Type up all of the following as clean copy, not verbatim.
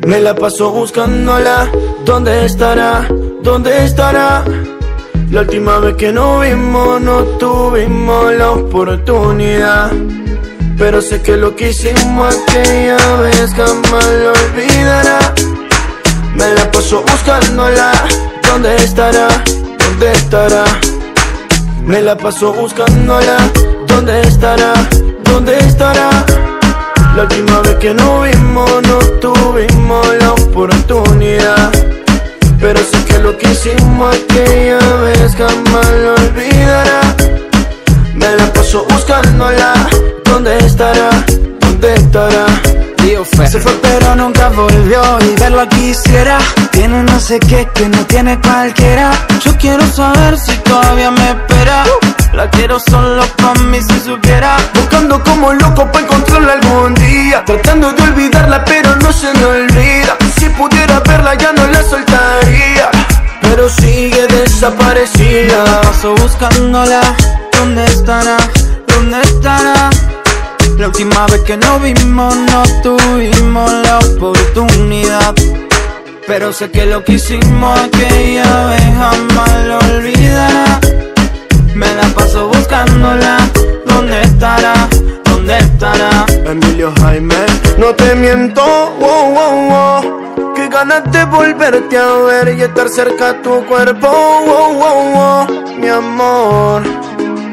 Me la paso buscándola, ¿dónde estará? ¿Dónde estará? La última vez que nos vimos no tuvimos la oportunidad, pero sé que lo que hicimos aquella vez jamás lo olvidará. Me la paso buscándola, ¿dónde estará? ¿Dónde estará? Me la paso buscándola, ¿dónde estará? ¿Dónde estará? La última vez que nos vimos no tuvimos la oportunidad, pero sé que lo que hicimos aquella vez jamás lo olvidará. Me la paso buscándola, ¿dónde estará? ¿Dónde estará? Se fue pero nunca volvió y verla quisiera. Tiene no sé qué que no tiene cualquiera. Yo quiero saber si todavía me espera. La quiero solo pa' mí si supiera. Buscando como loco pa' encontrarla algún día, tratando de olvidarla pero no se me olvida. Si pudiera verla ya no la soltaría, pero sigue desaparecida. Me la paso buscándola, ¿dónde estará? ¿Dónde estará? La última vez que nos vimos no tuvimos la oportunidad, pero sé que lo que hicimos aquella vez jamás lo olvidará. Me la paso buscándola, ¿dónde estará? ¿Dónde estará? Emilio Jaime, no te miento, wow, wow, wow. Qué ganas de volverte a ver y estar cerca a tu cuerpo, wow, wow, wow. Mi amor,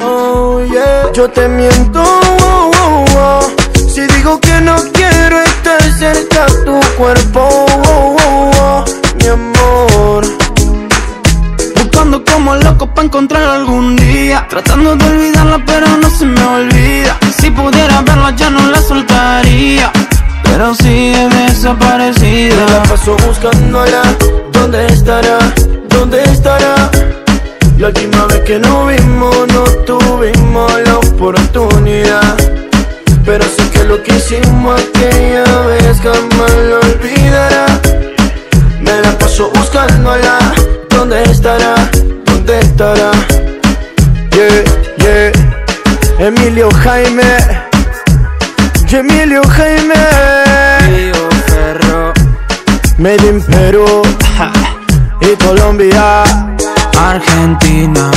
oh yeah. Yo te miento, wow, wow, wow. Si digo que no quiero estar cerca a tu cuerpo, wow, wow, wow. Mi amor, buscando como loco pa' encontrarla algún día, tratando de olvidarla pero no se me olvida. Si pudiera verla ya no la soltaría, pero sigue desaparecida. Me la paso buscándola, ¿dónde estará? ¿Dónde estará? La última vez que nos vimos no tuvimos la oportunidad, pero sé que lo que hicimos aquella vez jamás lo olvidará. Me la paso buscándola, ¿dónde estará? ¿Dónde estará? Yeah, yeah. Emilio Jaime, Emilio Jaime, Río Ferro, Made in Perú y Colombia, Argentina.